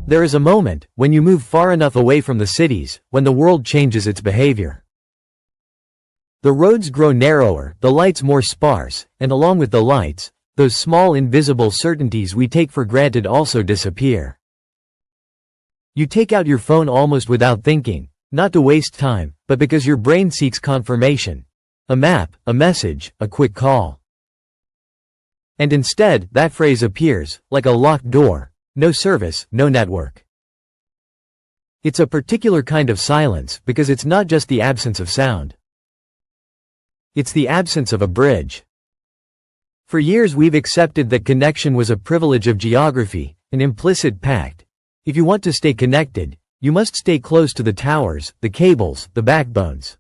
There is a moment, when you move far enough away from the cities, when the world changes its behavior. The roads grow narrower, the lights more sparse, and along with the lights, those small invisible certainties we take for granted also disappear. You take out your phone almost without thinking, not to waste time, but because your brain seeks confirmation. A map, a message, a quick call. And instead, that phrase appears, like a locked door. No service, no network. It's a particular kind of silence because it's not just the absence of sound. It's the absence of a bridge. For years we've accepted that connection was a privilege of geography, an implicit pact. If you want to stay connected, you must stay close to the towers, the cables, the backbones.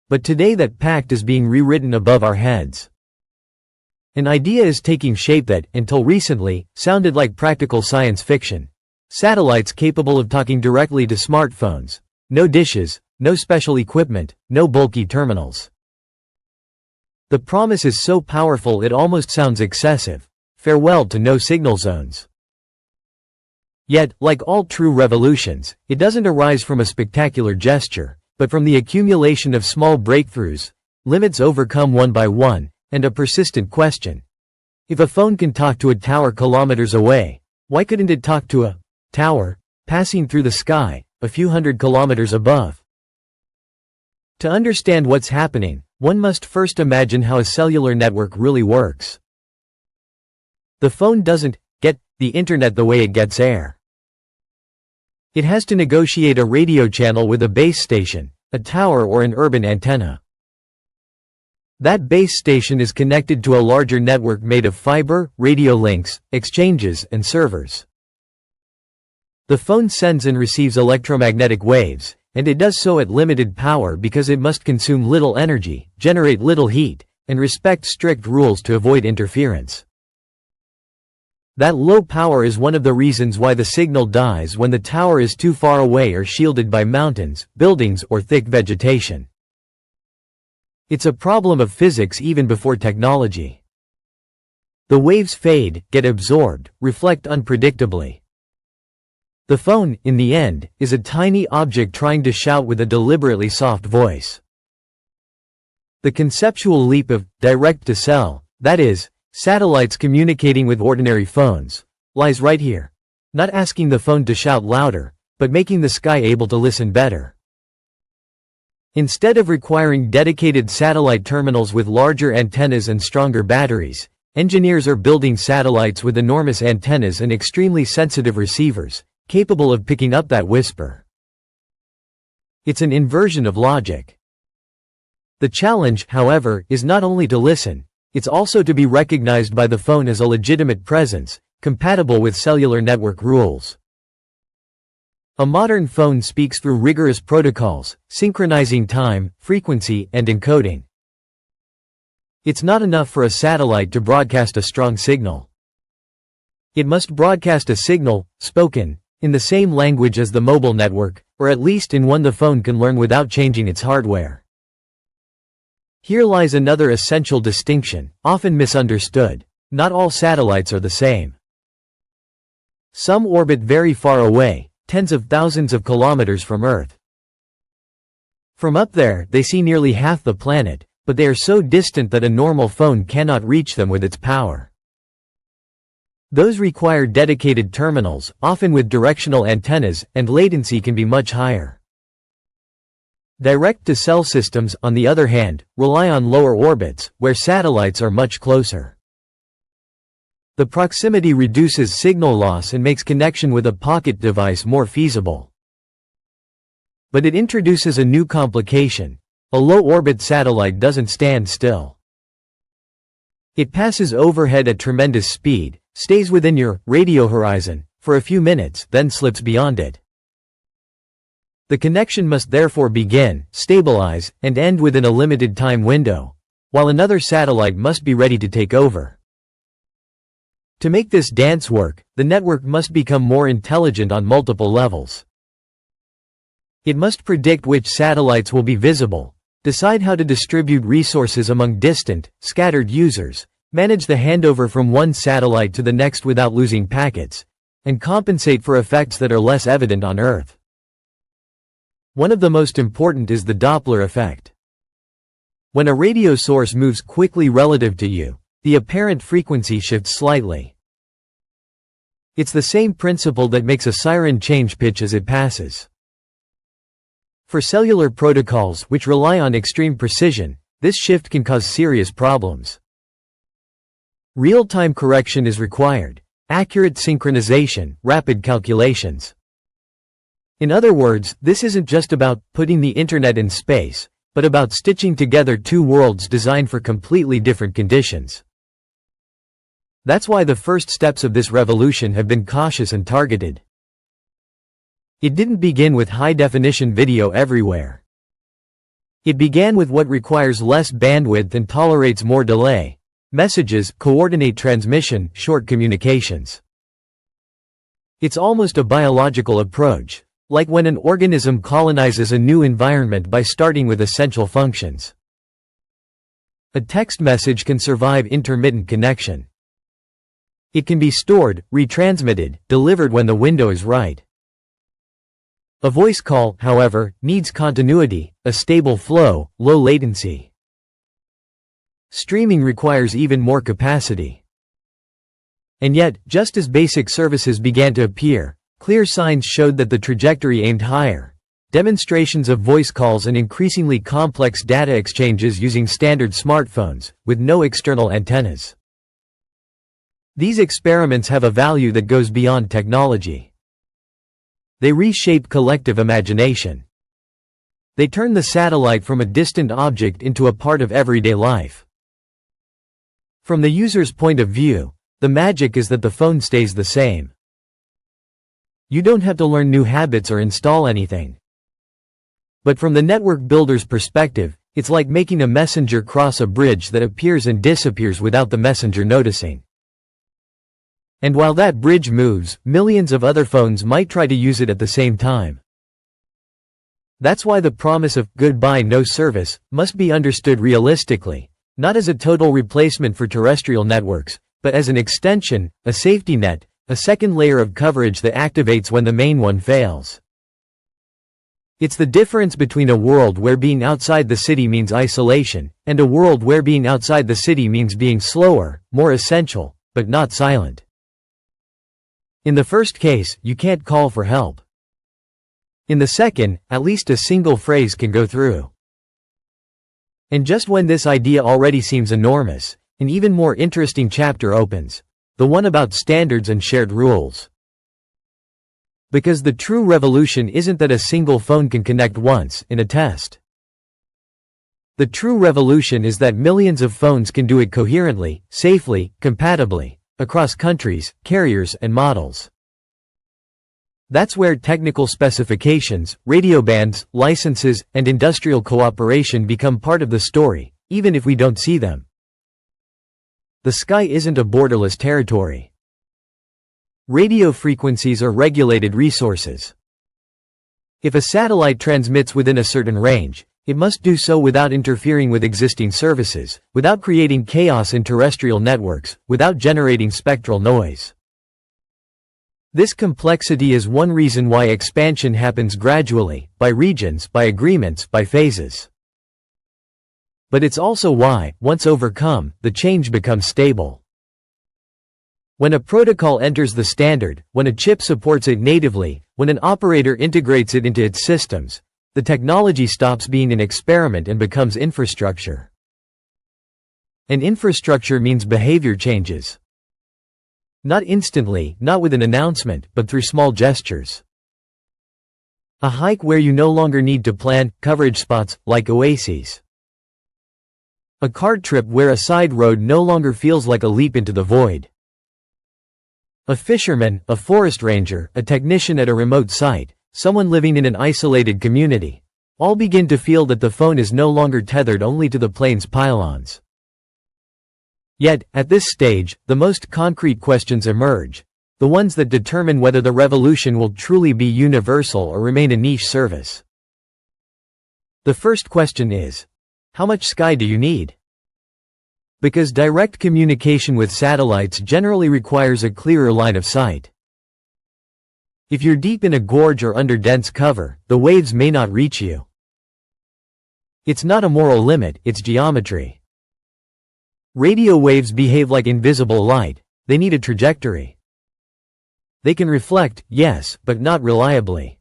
But today that pact is being rewritten above our heads. An idea is taking shape that, until recently, sounded like practical science fiction. Satellites capable of talking directly to smartphones. No dishes, no special equipment, no bulky terminals. The promise is so powerful it almost sounds excessive. Farewell to no signal zones. Yet, like all true revolutions, it doesn't arise from a spectacular gesture, but from the accumulation of small breakthroughs, limits overcome one by one, and a persistent question. If a phone can talk to a tower kilometers away, why couldn't it talk to a tower passing through the sky, a few hundred kilometers above? To understand what's happening, one must first imagine how a cellular network really works. The phone doesn't get the internet the way it gets air. It has to negotiate a radio channel with a base station, a tower or an urban antenna. That base station is connected to a larger network made of fiber, radio links, exchanges, and servers. The phone sends and receives electromagnetic waves, and it does so at limited power because it must consume little energy, generate little heat, and respect strict rules to avoid interference. That low power is one of the reasons why the signal dies when the tower is too far away or shielded by mountains, buildings, or thick vegetation. It's a problem of physics even before technology. The waves fade, get absorbed, reflect unpredictably. The phone, in the end, is a tiny object trying to shout with a deliberately soft voice. The conceptual leap of direct-to-cell, that is, satellites communicating with ordinary phones, lies right here. Not asking the phone to shout louder, but making the sky able to listen better. Instead of requiring dedicated satellite terminals with larger antennas and stronger batteries, engineers are building satellites with enormous antennas and extremely sensitive receivers, capable of picking up that whisper. It's an inversion of logic. The challenge, however, is not only to listen, it's also to be recognized by the phone as a legitimate presence, compatible with cellular network rules. A modern phone speaks through rigorous protocols, synchronizing time, frequency, and encoding. It's not enough for a satellite to broadcast a strong signal. It must broadcast a signal, spoken, in the same language as the mobile network, or at least in one the phone can learn without changing its hardware. Here lies another essential distinction, often misunderstood. Not all satellites are the same. Some orbit very far away, tens of thousands of kilometers from Earth. From up there, they see nearly half the planet, but they are so distant that a normal phone cannot reach them with its power. Those require dedicated terminals, often with directional antennas, and latency can be much higher. Direct-to-cell systems, on the other hand, rely on lower orbits, where satellites are much closer. The proximity reduces signal loss and makes connection with a pocket device more feasible. But it introduces a new complication. A low-orbit satellite doesn't stand still. It passes overhead at tremendous speed, stays within your radio horizon for a few minutes, then slips beyond it. The connection must therefore begin, stabilize, and end within a limited time window, while another satellite must be ready to take over. To make this dance work, the network must become more intelligent on multiple levels. It must predict which satellites will be visible, decide how to distribute resources among distant, scattered users, manage the handover from one satellite to the next without losing packets, and compensate for effects that are less evident on Earth. One of the most important is the Doppler effect. When a radio source moves quickly relative to you, the apparent frequency shifts slightly. It's the same principle that makes a siren change pitch as it passes. For cellular protocols which rely on extreme precision, this shift can cause serious problems. Real-time correction is required, accurate synchronization, rapid calculations. In other words, this isn't just about putting the internet in space, but about stitching together two worlds designed for completely different conditions. That's why the first steps of this revolution have been cautious and targeted. It didn't begin with high-definition video everywhere. It began with what requires less bandwidth and tolerates more delay: messages, coordinate transmission, short communications. It's almost a biological approach, like when an organism colonizes a new environment by starting with essential functions. A text message can survive intermittent connection. It can be stored, retransmitted, delivered when the window is right. A voice call, however, needs continuity, a stable flow, low latency. Streaming requires even more capacity. And yet, just as basic services began to appear, clear signs showed that the trajectory aimed higher. Demonstrations of voice calls and increasingly complex data exchanges using standard smartphones, with no external antennas. These experiments have a value that goes beyond technology. They reshape collective imagination. They turn the satellite from a distant object into a part of everyday life. From the user's point of view, the magic is that the phone stays the same. You don't have to learn new habits or install anything. But from the network builder's perspective, it's like making a messenger cross a bridge that appears and disappears without the messenger noticing. And while that bridge moves, millions of other phones might try to use it at the same time. That's why the promise of goodbye no service must be understood realistically, not as a total replacement for terrestrial networks, but as an extension, a safety net, a second layer of coverage that activates when the main one fails. It's the difference between a world where being outside the city means isolation, and a world where being outside the city means being slower, more essential, but not silent. In the first case, you can't call for help. In the second, at least a single phrase can go through. And just when this idea already seems enormous, an even more interesting chapter opens, the one about standards and shared rules. Because the true revolution isn't that a single phone can connect once, in a test. The true revolution is that millions of phones can do it coherently, safely, compatibly, across countries, carriers, and models. That's where technical specifications, radio bands, licenses, and industrial cooperation become part of the story, even if we don't see them. The sky isn't a borderless territory. Radio frequencies are regulated resources. If a satellite transmits within a certain range, it must do so without interfering with existing services, without creating chaos in terrestrial networks, without generating spectral noise. This complexity is one reason why expansion happens gradually, by regions, by agreements, by phases. But it's also why, once overcome, the change becomes stable. When a protocol enters the standard, when a chip supports it natively, when an operator integrates it into its systems, the technology stops being an experiment and becomes infrastructure. And infrastructure means behavior changes. Not instantly, not with an announcement, but through small gestures. A hike where you no longer need to plan coverage spots, like oases. A cart trip where a side road no longer feels like a leap into the void. A fisherman, a forest ranger, a technician at a remote site, someone living in an isolated community, all begin to feel that the phone is no longer tethered only to the plane's pylons. Yet, at this stage, the most concrete questions emerge, the ones that determine whether the revolution will truly be universal or remain a niche service. The first question is, how much sky do you need? Because direct communication with satellites generally requires a clearer line of sight. If you're deep in a gorge or under dense cover, the waves may not reach you. It's not a moral limit, it's geometry. Radio waves behave like invisible light, they need a trajectory. They can reflect, yes, but not reliably.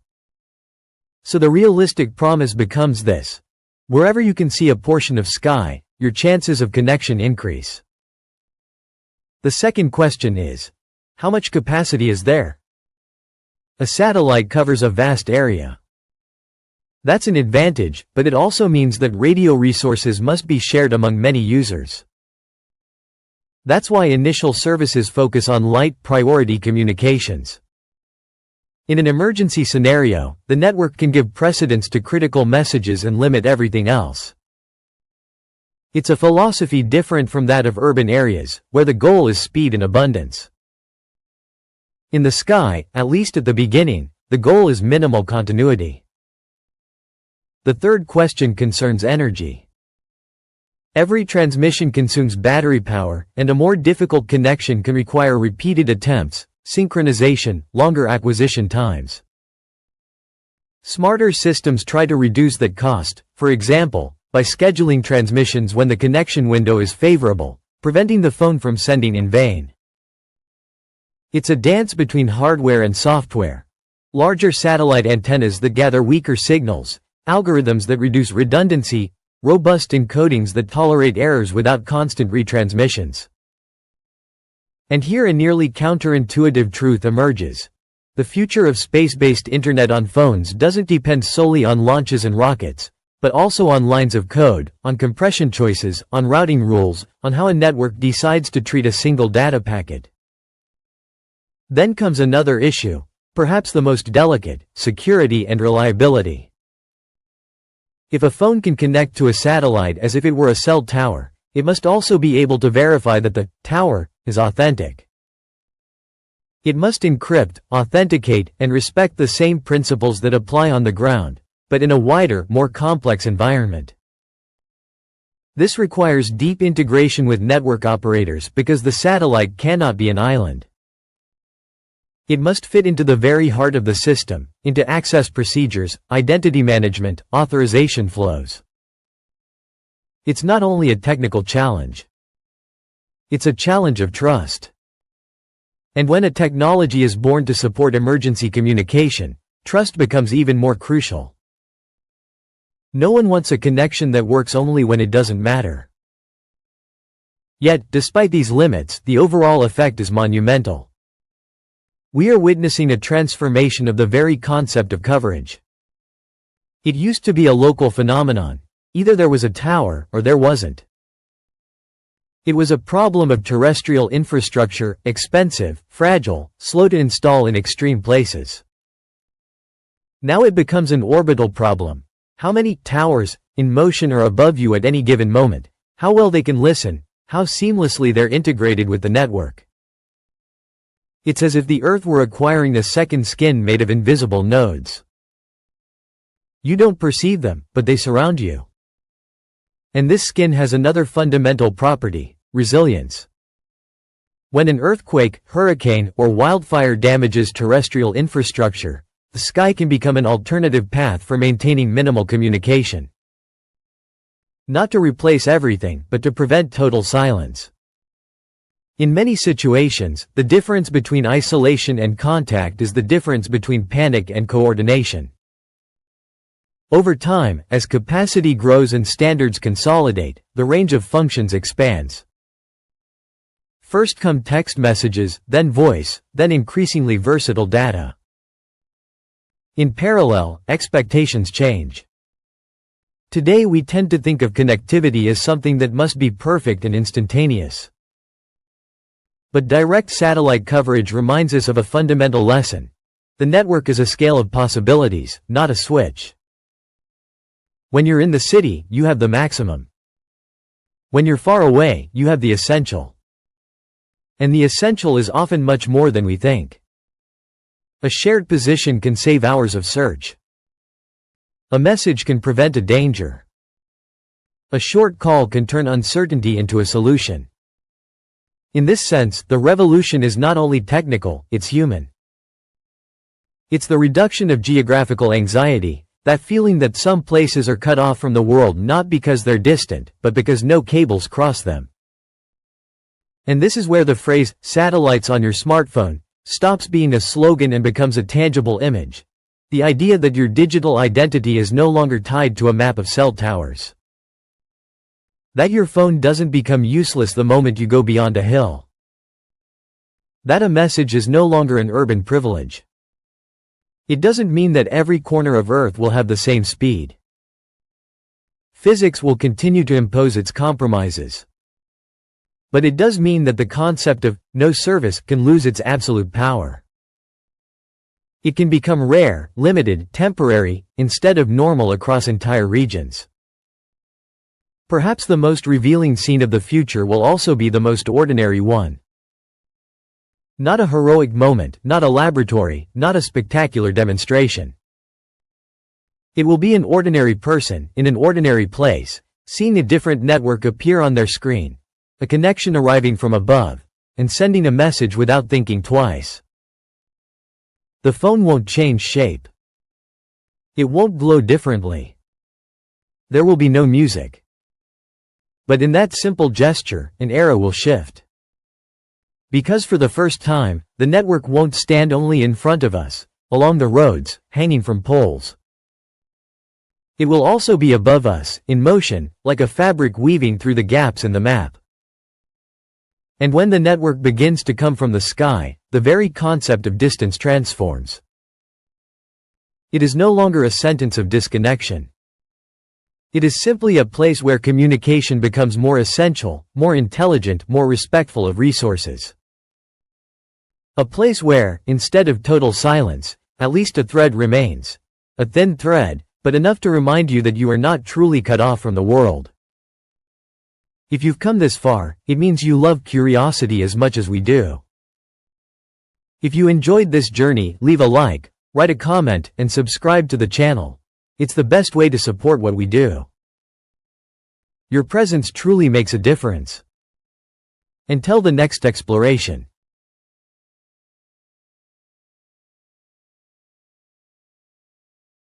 So the realistic promise becomes this: wherever you can see a portion of sky, your chances of connection increase. The second question is, how much capacity is there? A satellite covers a vast area. That's an advantage, but it also means that radio resources must be shared among many users. That's why initial services focus on light priority communications. In an emergency scenario, the network can give precedence to critical messages and limit everything else. It's a philosophy different from that of urban areas, where the goal is speed and abundance. In the sky, at least at the beginning, the goal is minimal continuity. The third question concerns energy. Every transmission consumes battery power, and a more difficult connection can require repeated attempts, synchronization, longer acquisition times. Smarter systems try to reduce that cost, for example, by scheduling transmissions when the connection window is favorable, preventing the phone from sending in vain. It's a dance between hardware and software. Larger satellite antennas that gather weaker signals, algorithms that reduce redundancy, robust encodings that tolerate errors without constant retransmissions. And here a nearly counterintuitive truth emerges. The future of space-based internet on phones doesn't depend solely on launches and rockets, but also on lines of code, on compression choices, on routing rules, on how a network decides to treat a single data packet. Then comes another issue, perhaps the most delicate: security and reliability. If a phone can connect to a satellite as if it were a cell tower, it must also be able to verify that the tower is authentic. It must encrypt, authenticate, and respect the same principles that apply on the ground, but in a wider, more complex environment. This requires deep integration with network operators because the satellite cannot be an island. It must fit into the very heart of the system, into access procedures, identity management, authorization flows. It's not only a technical challenge. It's a challenge of trust. And when a technology is born to support emergency communication, trust becomes even more crucial. No one wants a connection that works only when it doesn't matter. Yet, despite these limits, the overall effect is monumental. We are witnessing a transformation of the very concept of coverage. It used to be a local phenomenon. Either there was a tower, or there wasn't. It was a problem of terrestrial infrastructure, expensive, fragile, slow to install in extreme places. Now it becomes an orbital problem. How many towers, in motion or above you at any given moment, how well they can listen, how seamlessly they're integrated with the network. It's as if the Earth were acquiring a second skin made of invisible nodes. You don't perceive them, but they surround you. And this skin has another fundamental property: resilience. When an earthquake, hurricane, or wildfire damages terrestrial infrastructure, the sky can become an alternative path for maintaining minimal communication. Not to replace everything, but to prevent total silence. In many situations, the difference between isolation and contact is the difference between panic and coordination. Over time, as capacity grows and standards consolidate, the range of functions expands. First come text messages, then voice, then increasingly versatile data. In parallel, expectations change. Today we tend to think of connectivity as something that must be perfect and instantaneous. But direct satellite coverage reminds us of a fundamental lesson. The network is a scale of possibilities, not a switch. When you're in the city, you have the maximum. When you're far away, you have the essential. And the essential is often much more than we think. A shared position can save hours of search. A message can prevent a danger. A short call can turn uncertainty into a solution. In this sense, the revolution is not only technical, it's human. It's the reduction of geographical anxiety, that feeling that some places are cut off from the world not because they're distant, but because no cables cross them. And this is where the phrase, satellites on your smartphone, stops being a slogan and becomes a tangible image. The idea that your digital identity is no longer tied to a map of cell towers. That your phone doesn't become useless the moment you go beyond a hill. That a message is no longer an urban privilege. It doesn't mean that every corner of Earth will have the same speed. Physics will continue to impose its compromises. But it does mean that the concept of no service can lose its absolute power. It can become rare, limited, temporary, instead of normal across entire regions. Perhaps the most revealing scene of the future will also be the most ordinary one. Not a heroic moment, not a laboratory, not a spectacular demonstration. It will be an ordinary person, in an ordinary place, seeing a different network appear on their screen, a connection arriving from above, and sending a message without thinking twice. The phone won't change shape. It won't glow differently. There will be no music. But in that simple gesture, an era will shift. Because for the first time, the network won't stand only in front of us, along the roads, hanging from poles. It will also be above us, in motion, like a fabric weaving through the gaps in the map. And when the network begins to come from the sky, the very concept of distance transforms. It is no longer a sentence of disconnection. It is simply a place where communication becomes more essential, more intelligent, more respectful of resources. A place where, instead of total silence, at least a thread remains. A thin thread, but enough to remind you that you are not truly cut off from the world. If you've come this far, it means you love curiosity as much as we do. If you enjoyed this journey, leave a like, write a comment, and subscribe to the channel. It's the best way to support what we do. Your presence truly makes a difference. Until the next exploration.